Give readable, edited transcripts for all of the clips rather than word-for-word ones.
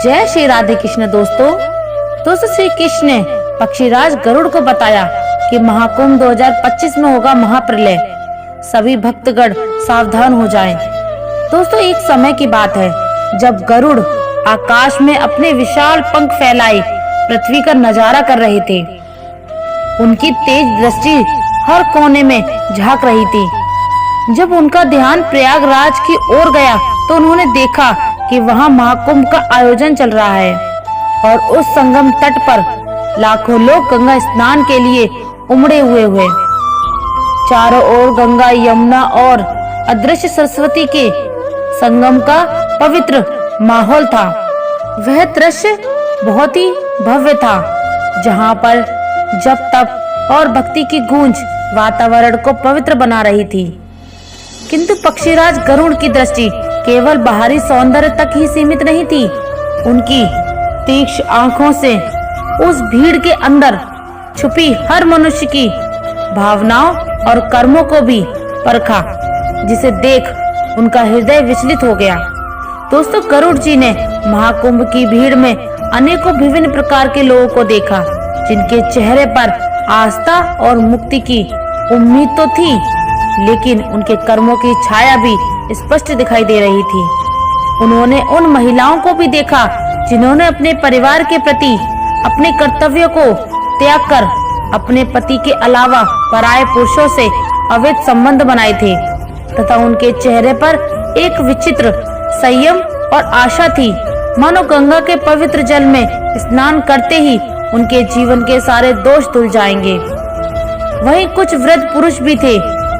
जय श्री राधे कृष्ण। दोस्तों श्री कृष्ण ने पक्षीराज गरुड़ को बताया कि महाकुंभ 2025 में होगा महाप्रलय, सभी भक्तगण सावधान हो जाएं। दोस्तों एक समय की बात है जब गरुड़ आकाश में अपने विशाल पंख फैलाए पृथ्वी का नजारा कर रहे थे। उनकी तेज दृष्टि हर कोने में झांक रही थी। जब उनका ध्यान प्रयागराज की ओर गया तो उन्होंने देखा कि वहां महाकुंभ का आयोजन चल रहा है और उस संगम तट पर लाखों लोग गंगा स्नान के लिए उमड़े हुए। चारों ओर गंगा, यमुना और अदृश्य सरस्वती के संगम का पवित्र माहौल था। वह दृश्य बहुत ही भव्य था, जहां पर जप तप और भक्ति की गूंज वातावरण को पवित्र बना रही थी। किंतु पक्षीराज गरुड़ की दृष्टि केवल बाहरी सौंदर्य तक ही सीमित नहीं थी। उनकी तीक्ष्ण आंखों से उस भीड़ के अंदर छुपी हर मनुष्य की भावनाओं और कर्मों को भी परखा, जिसे देख उनका हृदय विचलित हो गया। दोस्तों गरुड़ जी ने महाकुंभ की भीड़ में अनेकों विभिन्न प्रकार के लोगों को देखा, जिनके चेहरे पर आस्था और मुक्ति की उम्मीद तो थी, लेकिन उनके कर्मों की छाया भी स्पष्ट दिखाई दे रही थी। उन्होंने उन महिलाओं को भी देखा जिन्होंने अपने परिवार के प्रति अपने कर्तव्यों को त्याग कर अपने पति के अलावा पराये पुरुषों से अवैध संबंध बनाए थे, तथा उनके चेहरे पर एक विचित्र संयम और आशा थी, मानो गंगा के पवित्र जल में स्नान करते ही उनके जीवन के सारे दोष धुल जाएंगे। वहीं कुछ वृद्ध पुरुष भी थे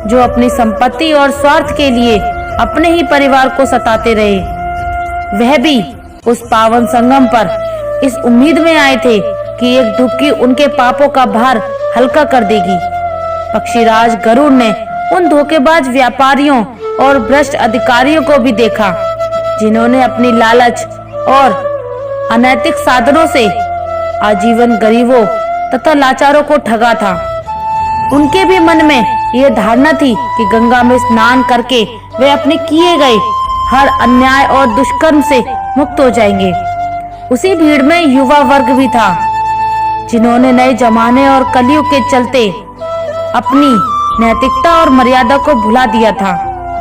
जो अपनी संपत्ति और स्वार्थ के लिए अपने ही परिवार को सताते रहे। वह भी उस पावन संगम पर इस उम्मीद में आए थे कि एक डुबकी उनके पापों का भार हल्का कर देगी। पक्षीराज गरुड़ ने उन धोखेबाज व्यापारियों और भ्रष्ट अधिकारियों को भी देखा, जिन्होंने अपनी लालच और अनैतिक साधनों से आजीवन गरीबों तथा लाचारों को ठगा था। उनके भी मन में यह धारणा थी कि गंगा में स्नान करके वे अपने किए गए हर अन्याय और दुष्कर्म से मुक्त हो जाएंगे। उसी भीड़ में युवा वर्ग भी था, जिन्होंने नए जमाने और कलयुग के चलते अपनी नैतिकता और मर्यादा को भुला दिया था।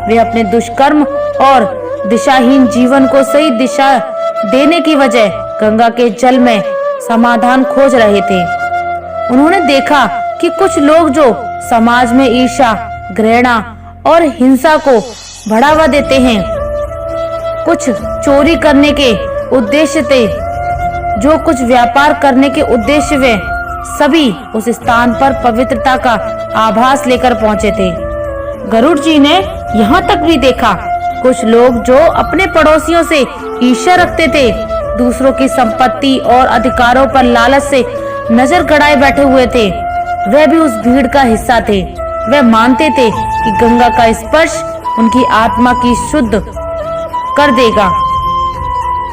वे अपने दुष्कर्म और दिशाहीन जीवन को सही दिशा देने की वजह गंगा के जल में समाधान खोज रहे थे। उन्होंने देखा कि कुछ लोग जो समाज में ईर्ष्या, घृणा और हिंसा को बढ़ावा देते हैं, कुछ चोरी करने के उद्देश्य से, जो कुछ व्यापार करने के उद्देश्य वे सभी उस स्थान पर पवित्रता का आभास लेकर पहुंचे थे। गरुड़ जी ने यहाँ तक भी देखा कुछ लोग जो अपने पड़ोसियों से ईर्ष्या रखते थे, दूसरों की संपत्ति और अधिकारों पर लालच से नजर गड़ाए बैठे हुए थे। वे भी उस भीड़ का हिस्सा थे। वे मानते थे कि गंगा का स्पर्श उनकी आत्मा की शुद्ध कर देगा।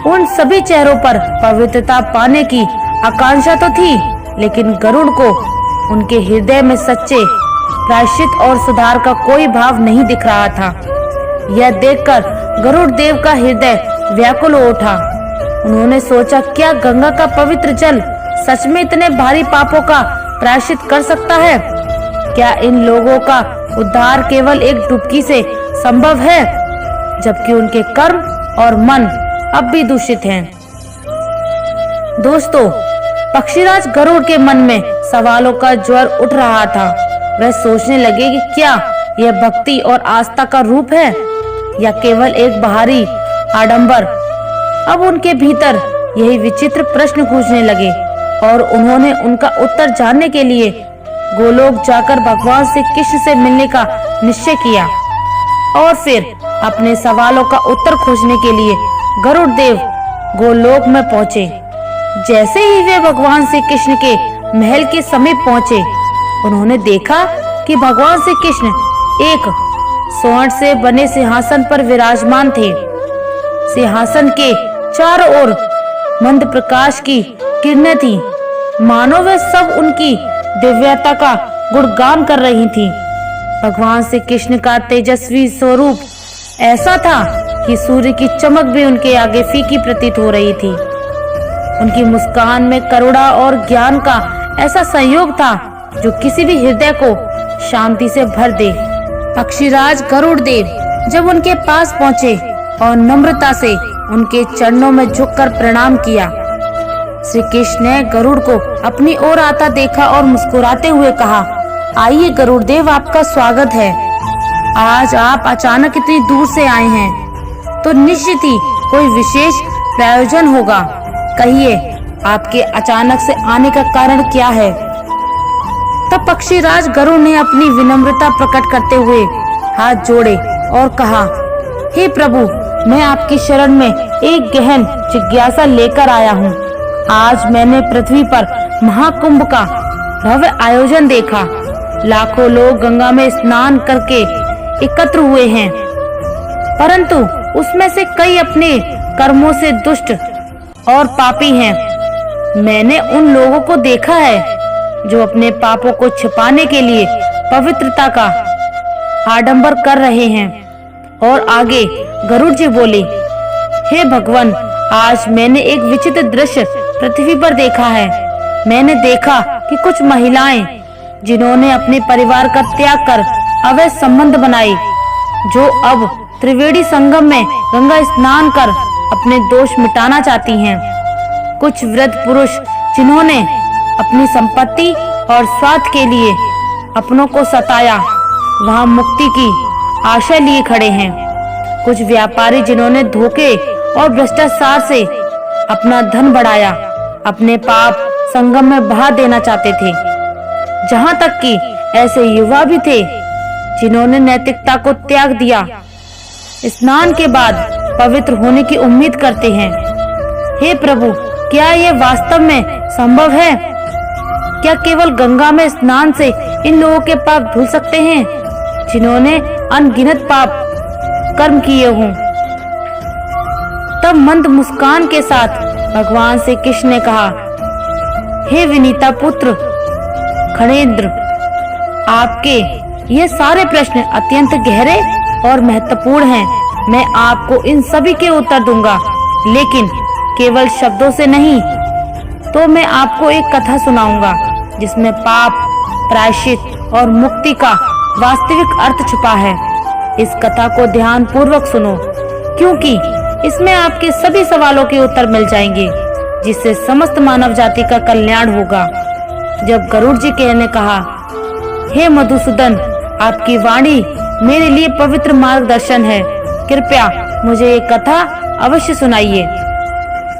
उन सभी चेहरों पर पवित्रता पाने की आकांक्षा तो थी, लेकिन गरुड़ को उनके हृदय में सच्चे प्रायश्चित और सुधार का कोई भाव नहीं दिख रहा था। यह देखकर गरुड़ देव का हृदय व्याकुल हो उठा। उन्होंने सोचा, क्या गंगा का पवित्र जल सच में इतने भारी पापों का प्रायश्चित कर सकता है? क्या इन लोगों का उद्धार केवल एक डुबकी से संभव है, जबकि उनके कर्म और मन अब भी दूषित हैं? दोस्तों पक्षीराज गरुड़ के मन में सवालों का ज्वर उठ रहा था। वह सोचने लगे कि क्या यह भक्ति और आस्था का रूप है या केवल एक बाहरी आडंबर। अब उनके भीतर यही विचित्र प्रश्न पूछने लगे और उन्होंने उनका उत्तर जानने के लिए गोलोक जाकर भगवान श्री कृष्ण से मिलने का निश्चय किया और फिर अपने सवालों का उत्तर खोजने के लिए गरुड़ देव गोलोक में पहुँचे। जैसे ही वे भगवान श्री कृष्ण के महल के समीप पहुँचे, उन्होंने देखा कि भगवान श्री कृष्ण एक स्वर्ण से बने सिंहासन पर विराजमान थे। सिंहासन के चारों ओर मंद प्रकाश की किरणें थी, मानो वे सब उनकी दिव्यता का गुणगान कर रही थी। भगवान श्री कृष्ण का तेजस्वी स्वरूप ऐसा था कि सूर्य की चमक भी उनके आगे फीकी प्रतीत हो रही थी। उनकी मुस्कान में करुणा और ज्ञान का ऐसा संयोग था जो किसी भी हृदय को शांति से भर दे। पक्षीराज गरुड़ देव जब उनके पास पहुँचे और नम्रता से उनके चरणों में झुककर प्रणाम किया। श्री कृष्ण ने गरुड़ को अपनी ओर आता देखा और मुस्कुराते हुए कहा, आइए गरुड़ देव, आपका स्वागत है। आज आप अचानक इतनी दूर से आए हैं तो निश्चित ही कोई विशेष प्रयोजन होगा। कहिए, आपके अचानक से आने का कारण क्या है? तब पक्षीराज गरुड़ ने अपनी विनम्रता प्रकट करते हुए हाथ जोड़े और कहा, हे प्रभु, मैं आपकी शरण में एक गहन जिज्ञासा लेकर आया हूँ। आज मैंने पृथ्वी पर महाकुंभ का भव्य आयोजन देखा। लाखों लोग गंगा में स्नान करके एकत्र हुए हैं, परंतु उसमें से कई अपने कर्मों से दुष्ट और पापी हैं। मैंने उन लोगों को देखा है जो अपने पापों को छिपाने के लिए पवित्रता का आडंबर कर रहे हैं। और आगे गरुड़ जी बोले, हे भगवान, आज मैंने एक विचित्र दृश्य पृथ्वी पर देखा है। मैंने देखा कि कुछ महिलाएं जिन्होंने अपने परिवार का त्याग कर अवैध संबंध बनाए, जो अब त्रिवेणी संगम में गंगा स्नान कर अपने दोष मिटाना चाहती हैं। कुछ वृद्ध पुरुष जिन्होंने अपनी संपत्ति और स्वार्थ के लिए अपनों को सताया, वहां मुक्ति की आशा लिए खड़े हैं। कुछ व्यापारी जिन्होंने धोखे और भ्रष्टाचार से अपना धन बढ़ाया, अपने पाप संगम में बहा देना चाहते थे। जहां तक कि ऐसे युवा भी थे जिन्होंने नैतिकता को त्याग दिया, स्नान के बाद पवित्र होने की उम्मीद करते हैं। हे प्रभु, क्या यह वास्तव में संभव है? क्या केवल गंगा में स्नान से इन लोगों के पाप धुल सकते हैं जिन्होंने अनगिनत पाप कर्म किए हों? तब मंद मुस्कान के साथ भगवान श्री कृष्ण ने कहा, हे विनीता पुत्र खड़ेंद्र, आपके ये सारे प्रश्न अत्यंत गहरे और महत्वपूर्ण हैं। मैं आपको इन सभी के उत्तर दूंगा, लेकिन केवल शब्दों से नहीं। तो मैं आपको एक कथा सुनाऊंगा जिसमें पाप, प्रायश्चित और मुक्ति का वास्तविक अर्थ छुपा है। इस कथा को ध्यान पूर्वक सुनो, क्योंकि इसमें आपके सभी सवालों के उत्तर मिल जाएंगे, जिससे समस्त मानव जाति का कल्याण होगा। जब गरुड़ जी ने कहा, हे मधुसूदन, आपकी वाणी मेरे लिए पवित्र मार्गदर्शन है। कृपया मुझे ये कथा अवश्य सुनाइए।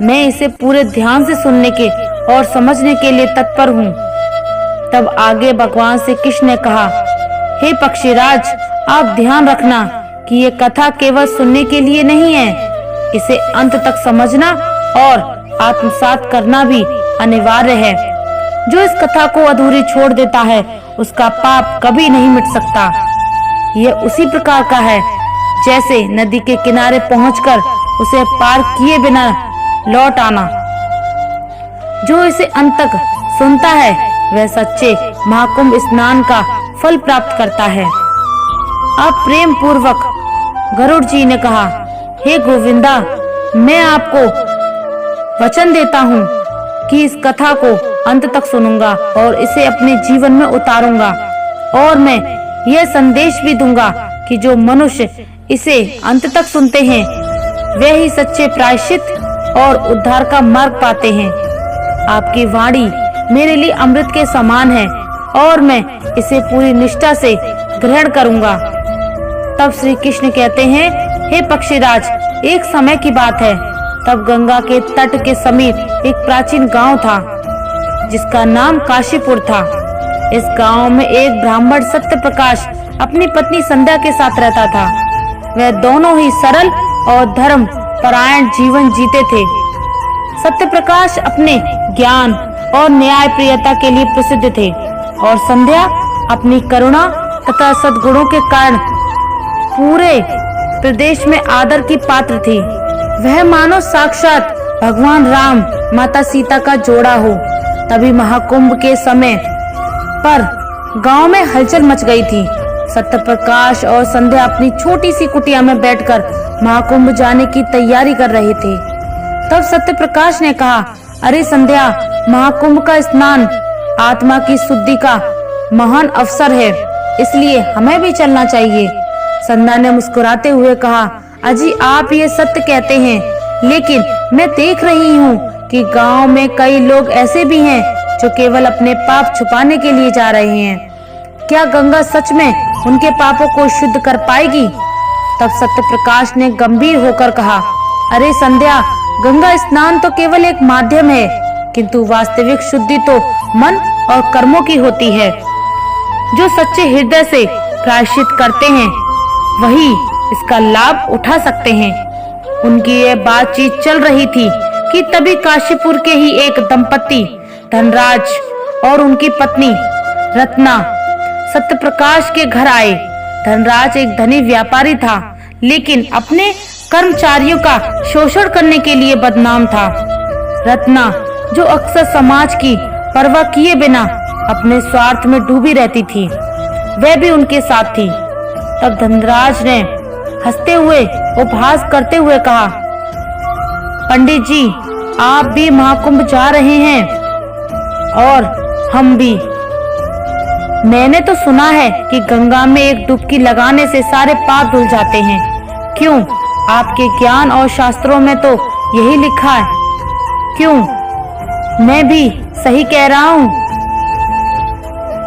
मैं इसे पूरे ध्यान से सुनने के और समझने के लिए तत्पर हूँ। तब आगे भगवान श्री कृष्ण ने कहा, हे पक्षीराज, आप ध्यान रखना कि ये कथा केवल सुनने के लिए नहीं है। इसे अंत तक समझना और आत्मसात करना भी अनिवार्य है। जो इस कथा को अधूरी छोड़ देता है, उसका पाप कभी नहीं मिट सकता। यह उसी प्रकार का है जैसे नदी के किनारे पहुंचकर उसे पार किए बिना लौट आना। जो इसे अंत तक सुनता है वह सच्चे महाकुंभ स्नान का फल प्राप्त करता है। अब प्रेम पूर्वक गरुड़ जी ने कहा, हे गोविंदा, मैं आपको वचन देता हूँ कि इस कथा को अंत तक सुनूंगा और इसे अपने जीवन में उतारूंगा। और मैं यह संदेश भी दूंगा कि जो मनुष्य इसे अंत तक सुनते हैं वे ही सच्चे प्रायश्चित और उद्धार का मार्ग पाते हैं। आपकी वाणी मेरे लिए अमृत के समान है और मैं इसे पूरी निष्ठा से ग्रहण करूंगा। तब श्री कृष्ण कहते हैं, हे पक्षीराज, एक समय की बात है। तब गंगा के तट के समीप एक प्राचीन गांव था जिसका नाम काशीपुर था। इस गांव में एक ब्राह्मण सत्य प्रकाश अपनी पत्नी संध्या के साथ रहता था। वह दोनों ही सरल और धर्म परायण जीवन जीते थे। सत्य प्रकाश अपने ज्ञान और न्याय प्रियता के लिए प्रसिद्ध थे और संध्या अपनी करुणा तथा सद्गुणों के कारण पूरे प्रदेश में आदर की पात्र थी। वह मानो साक्षात भगवान राम माता सीता का जोड़ा हो। तभी महाकुंभ के समय पर गांव में हलचल मच गई थी। सत्य प्रकाश और संध्या अपनी छोटी सी कुटिया में बैठकर महाकुंभ जाने की तैयारी कर रहे थे। तब सत्य प्रकाश ने कहा, अरे संध्या, महाकुंभ का स्नान आत्मा की शुद्धि का महान अवसर है, इसलिए हमें भी चलना चाहिए। संध्या ने मुस्कुराते हुए कहा, अजी आप ये सत्य कहते हैं, लेकिन मैं देख रही हूँ कि गांव में कई लोग ऐसे भी हैं जो केवल अपने पाप छुपाने के लिए जा रहे हैं। क्या गंगा सच में उनके पापों को शुद्ध कर पाएगी? तब सत्य प्रकाश ने गंभीर होकर कहा, अरे संध्या, गंगा स्नान तो केवल एक माध्यम है, किंतु वास्तविक शुद्धि तो मन और कर्मों की होती है। जो सच्चे हृदय से प्रायश्चित करते हैं वही इसका लाभ उठा सकते हैं। उनकी यह बातचीत चल रही थी कि तभी काशीपुर के ही एक दंपति धनराज और उनकी पत्नी रत्ना सत्य प्रकाश के घर आए। धनराज एक धनी व्यापारी था, लेकिन अपने कर्मचारियों का शोषण करने के लिए बदनाम था। रत्ना, जो अक्सर समाज की परवाह किए बिना अपने स्वार्थ में डूबी रहती थी, वह भी उनके साथ थी। तब धनराज ने हंसते हुए उपहास करते हुए कहा, पंडित जी, आप भी महाकुंभ जा रहे हैं और हम भी। मैंने तो सुना है कि गंगा में एक डुबकी लगाने से सारे पाप धुल जाते हैं। क्यों, आपके ज्ञान और शास्त्रों में तो यही लिखा है। क्यों, मैं भी सही कह रहा हूँ?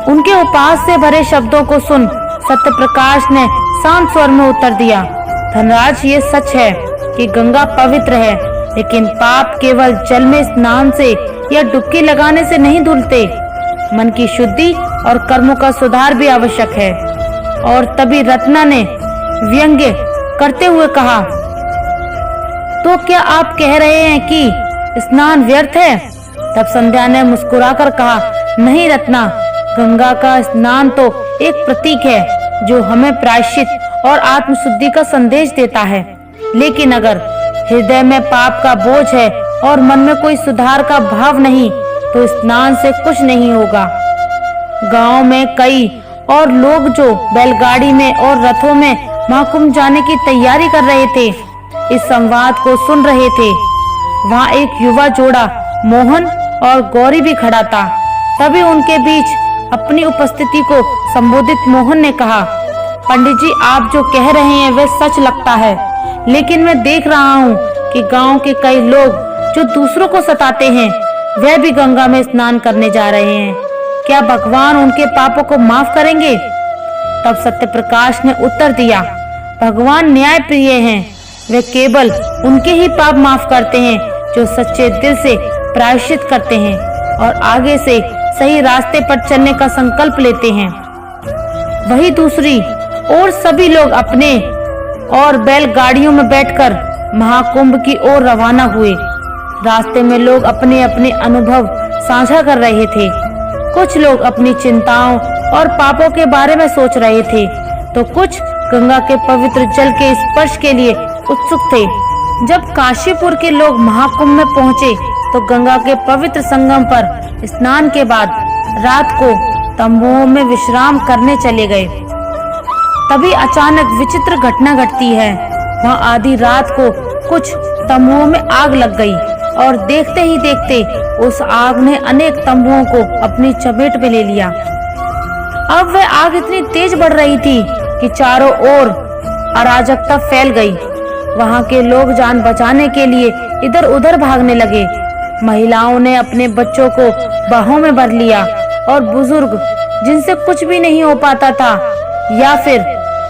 उनके उपहास से भरे शब्दों को सुन सत्य प्रकाश ने शांत स्वर में उत्तर दिया, धनराज, ये सच है कि गंगा पवित्र है, लेकिन पाप केवल जल में स्नान से या डुबकी लगाने से नहीं धुलते। मन की शुद्धि और कर्मों का सुधार भी आवश्यक है। और तभी रत्ना ने व्यंग्य करते हुए कहा, तो क्या आप कह रहे हैं कि स्नान व्यर्थ है? तब संध्या ने मुस्कुराकर कहा, नहीं रत्ना, गंगा का स्नान तो एक प्रतीक है जो हमें प्रायश्चित और आत्मशुद्धि का संदेश देता है। लेकिन अगर हृदय में पाप का बोझ है और मन में कोई सुधार का भाव नहीं, तो स्नान से कुछ नहीं होगा। गांव में कई और लोग जो बैलगाड़ी में और रथों में महाकुंभ जाने की तैयारी कर रहे थे, इस संवाद को सुन रहे थे। वहाँ एक युवा जोड़ा मोहन और गौरी भी खड़ा था। तभी उनके बीच अपनी उपस्थिति को संबोधित मोहन ने कहा, पंडित जी, आप जो कह रहे हैं वह सच लगता है, लेकिन मैं देख रहा हूँ कि गांव के कई लोग जो दूसरों को सताते हैं, वह भी गंगा में स्नान करने जा रहे हैं। क्या भगवान उनके पापों को माफ करेंगे? तब सत्य प्रकाश ने उत्तर दिया, भगवान न्याय प्रिय हैं, वे केवल उनके ही पाप माफ करते हैं जो सच्चे दिल से प्रायश्चित करते हैं और आगे से सही रास्ते पर चलने का संकल्प लेते हैं। वही दूसरी और सभी लोग अपने और बैलगाड़ियों में बैठकर महाकुंभ की ओर रवाना हुए। रास्ते में लोग अपने अपने अनुभव साझा कर रहे थे। कुछ लोग अपनी चिंताओं और पापों के बारे में सोच रहे थे, तो कुछ गंगा के पवित्र जल के स्पर्श के लिए उत्सुक थे। जब काशीपुर के लोग महाकुंभ में पहुंचे, तो गंगा के पवित्र संगम पर स्नान के बाद रात को तंबुओं में विश्राम करने चले गए। तभी अचानक विचित्र घटना घटती है। वहाँ आधी रात को कुछ तंबुओं में आग लग गई और देखते ही देखते उस आग ने अनेक तंबुओं को अपनी चपेट में ले लिया। अब वह आग इतनी तेज बढ़ रही थी कि चारों ओर अराजकता फैल गई। वहाँ के लोग जान बचाने के लिए इधर उधर भागने लगे। महिलाओं ने अपने बच्चों को बाहों में भर लिया और बुजुर्ग जिनसे कुछ भी नहीं हो पाता था या फिर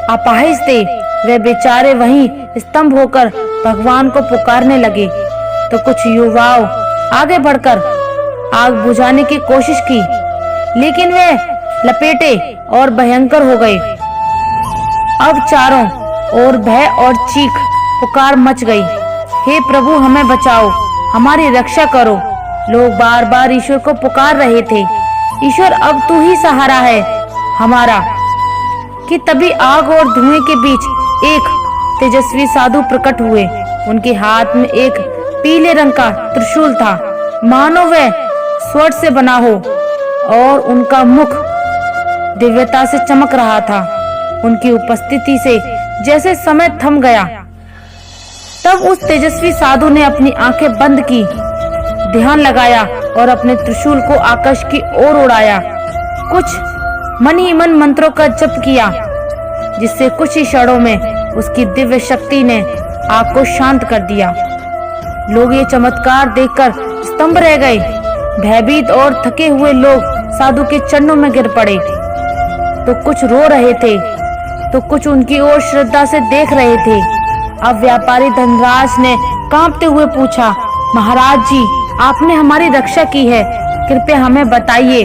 अपाहिज थे, वे बेचारे वहीं स्तंभ होकर भगवान को पुकारने लगे। तो कुछ युवाओं आगे बढ़कर आग बुझाने की कोशिश की, लेकिन वे लपेटे और भयंकर हो गए। अब चारों ओर भय और चीख पुकार मच गई, हे प्रभु, हमें बचाओ, हमारी रक्षा करो। लोग बार बार ईश्वर को पुकार रहे थे, ईश्वर अब तू ही सहारा है हमारा। कि तभी आग और धुएं के बीच एक तेजस्वी साधु प्रकट हुए। उनके हाथ में एक पीले रंग का त्रिशूल था, मानो वह स्वर्ण से बना हो, और उनका मुख दिव्यता से चमक रहा था। उनकी उपस्थिति से जैसे समय थम गया। तब उस तेजस्वी साधु ने अपनी आंखें बंद की, ध्यान लगाया और अपने त्रिशूल को आकाश की ओर उड़ाया। कुछ मन ही मन मंत्रों का जप किया, जिससे कुछ ही क्षणों में उसकी दिव्य शक्ति ने आग को शांत कर दिया। लोग ये चमत्कार देखकर स्तंभ रह गए। भयभीत और थके हुए लोग साधु के चरणों में गिर पड़े। तो कुछ रो रहे थे, तो कुछ उनकी ओर श्रद्धा से देख रहे थे। अब व्यापारी धनराज ने कांपते हुए पूछा, महाराज जी, आपने हमारी रक्षा की है, कृपया हमें बताइए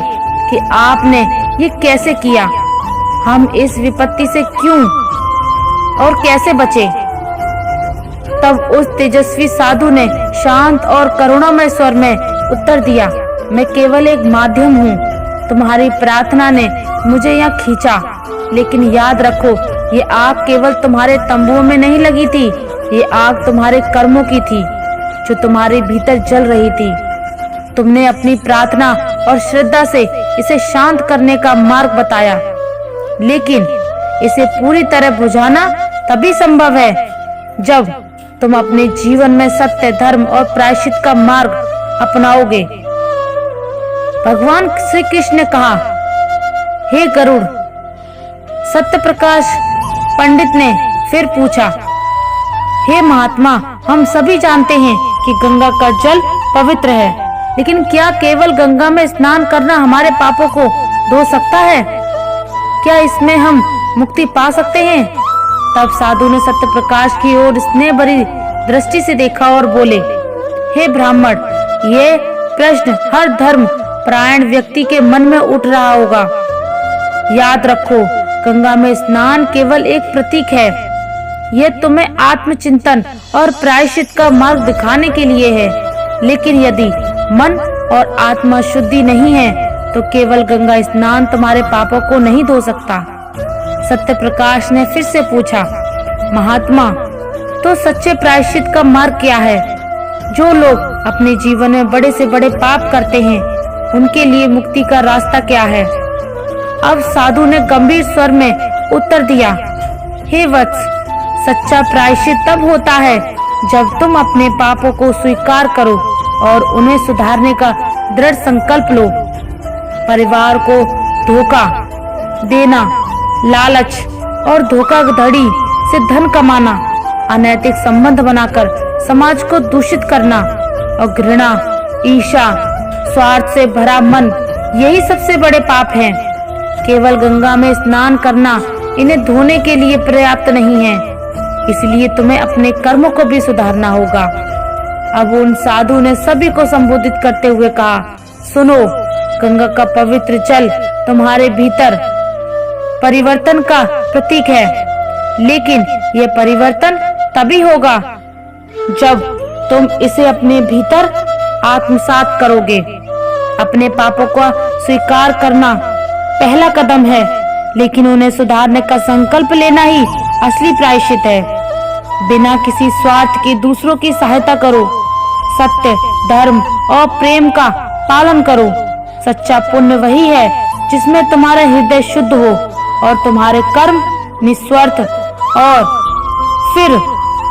कि आपने ये कैसे किया। हम इस विपत्ति से क्यों और कैसे बचे। तब उस तेजस्वी साधु ने शांत और करुणामय स्वर में उत्तर दिया, मैं केवल एक माध्यम हूँ। तुम्हारी प्रार्थना ने मुझे यहाँ खींचा, लेकिन याद रखो, ये आग केवल तुम्हारे तंबुओं में नहीं लगी थी। ये आग तुम्हारे कर्मों की थी, जो तुम्हारे भीतर जल रही थी। तुमने अपनी प्रार्थना और श्रद्धा से इसे शांत करने का मार्ग बताया, लेकिन इसे पूरी तरह बुझाना तभी संभव है जब तुम अपने जीवन में सत्य, धर्म और प्रायश्चित का मार्ग अपनाओगे। भगवान श्री कृष्ण ने कहा, हे गरुड़। सत्य प्रकाश पंडित ने फिर पूछा, हे महात्मा, हम सभी जानते हैं कि गंगा का जल पवित्र है, लेकिन क्या केवल गंगा में स्नान करना हमारे पापों को धो सकता है? क्या इसमें हम मुक्ति पा सकते हैं? तब साधु ने सत्य प्रकाश की ओर स्नेह भरी दृष्टि से देखा और बोले, हे ब्राह्मण, ये प्रश्न हर धर्म परायण व्यक्ति के मन में उठ रहा होगा। याद रखो, गंगा में स्नान केवल एक प्रतीक है। यह तुम्हें आत्मचिंतन और प्रायश्चित का मार्ग दिखाने के लिए है, लेकिन यदि मन और आत्मा शुद्धि नहीं है तो केवल गंगा स्नान तुम्हारे पापों को नहीं धो सकता। सत्य प्रकाश ने फिर से पूछा, महात्मा, तो सच्चे प्रायश्चित का मार्ग क्या है? जो लोग अपने जीवन में बड़े से बड़े पाप करते हैं, उनके लिए मुक्ति का रास्ता क्या है? अब साधु ने गंभीर स्वर में उत्तर दिया, हे वत्स, सच्चा प्रायश्चित तब होता है जब तुम अपने पापों को स्वीकार करो और उन्हें सुधारने का दृढ़ संकल्प लो। परिवार को धोखा देना, लालच और धोखाधड़ी से धन कमाना, अनैतिक संबंध बनाकर समाज को दूषित करना और घृणा, ईर्ष्या, स्वार्थ से भरा मन, यही सबसे बड़े पाप हैं। केवल गंगा में स्नान करना इन्हें धोने के लिए पर्याप्त नहीं है, इसलिए तुम्हें अपने कर्मों को भी सुधारना होगा। अब उन साधु ने सभी को संबोधित करते हुए कहा, सुनो, गंगा का पवित्र जल तुम्हारे भीतर परिवर्तन का प्रतीक है, लेकिन यह परिवर्तन तभी होगा जब तुम इसे अपने भीतर आत्मसात करोगे। अपने पापों का स्वीकार करना पहला कदम है, लेकिन उन्हें सुधारने का संकल्प लेना ही असली प्रायश्चित है। बिना किसी स्वार्थ के दूसरों की सहायता करो, सत्य, धर्म और प्रेम का पालन करो। सच्चा पुण्य वही है जिसमें तुम्हारा हृदय शुद्ध हो और तुम्हारे कर्म निस्वार्थ। और फिर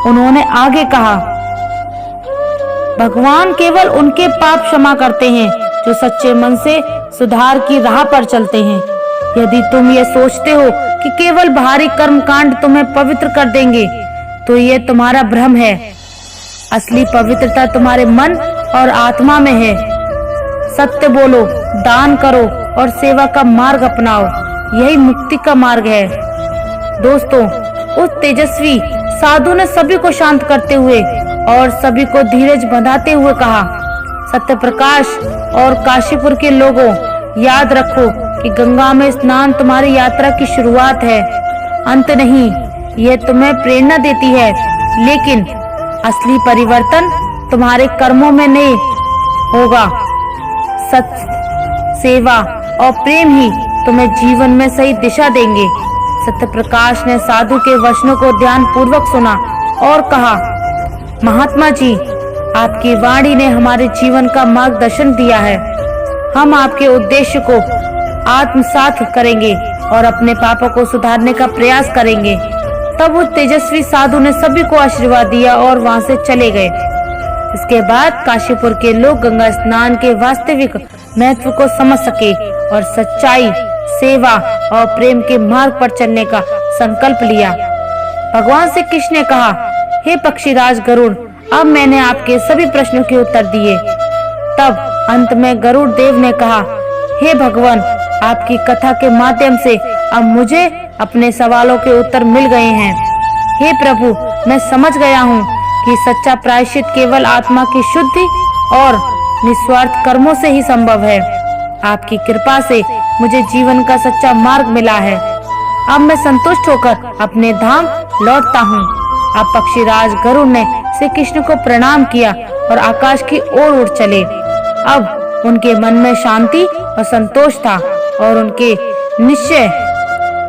उन्होंने आगे कहा, भगवान केवल उनके पाप क्षमा करते हैं जो सच्चे मन से सुधार की राह पर चलते हैं। यदि तुम ये सोचते हो कि केवल बाहरी कर्मकांड तुम्हें पवित्र कर देंगे, तो ये तुम्हारा भ्रम है। असली पवित्रता तुम्हारे मन और आत्मा में है। सत्य बोलो, दान करो और सेवा का मार्ग अपनाओ, यही मुक्ति का मार्ग है। दोस्तों, उस तेजस्वी साधु ने सभी को शांत करते हुए और सभी को धीरज बंधाते हुए कहा, सत्य प्रकाश और काशीपुर के लोगों, याद रखो कि गंगा में स्नान तुम्हारी यात्रा की शुरुआत है, अंत नहीं। यह तुम्हें प्रेरणा देती है, लेकिन असली परिवर्तन तुम्हारे कर्मों में नहीं होगा। सत्य, सेवा और प्रेम ही तुम्हें जीवन में सही दिशा देंगे। सत्य प्रकाश ने साधु के वचनों को ध्यान पूर्वक सुना और कहा, महात्मा जी, आपकी वाणी ने हमारे जीवन का मार्गदर्शन दिया है। हम आपके उद्देश्य को आत्मसात करेंगे और अपने पापों को सुधारने का प्रयास करेंगे। तब वो तेजस्वी साधु ने सभी को आशीर्वाद दिया और वहां से चले गए। इसके बाद काशीपुर के लोग गंगा स्नान के वास्तविक महत्व को समझ सके और सच्चाई, सेवा और प्रेम के मार्ग पर चलने का संकल्प लिया। भगवान श्री कृष्ण ने कहा, हे पक्षीराज गरुड़, अब मैंने आपके सभी प्रश्नों के उत्तर दिए। तब अंत में गरुड़ देव ने कहा, हे भगवान, आपकी कथा के माध्यम से अब मुझे अपने सवालों के उत्तर मिल गए हैं। हे प्रभु, मैं समझ गया हूँ कि सच्चा प्रायश्चित केवल आत्मा की शुद्धि और निस्वार्थ कर्मों से ही संभव है। आपकी कृपा से मुझे जीवन का सच्चा मार्ग मिला है। अब मैं संतुष्ट होकर अपने धाम लौटता हूँ। अब पक्षीराज गरुड़ ने श्री कृष्ण को प्रणाम किया और आकाश की ओर उड़ चले। अब उनके मन में शांति और संतोष था और उनके निश्चय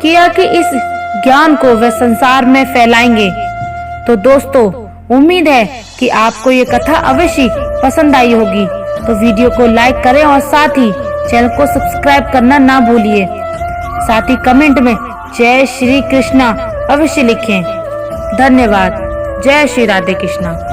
किया कि इस ज्ञान को वे संसार में फैलाएंगे। तो दोस्तों, उम्मीद है कि आपको ये कथा अवश्य पसंद आई होगी। तो वीडियो को लाइक करें और साथ ही चैनल को सब्सक्राइब करना ना भूलिए। साथ ही कमेंट में जय श्री कृष्णा अवश्य लिखें। धन्यवाद। जय श्री राधे कृष्णा।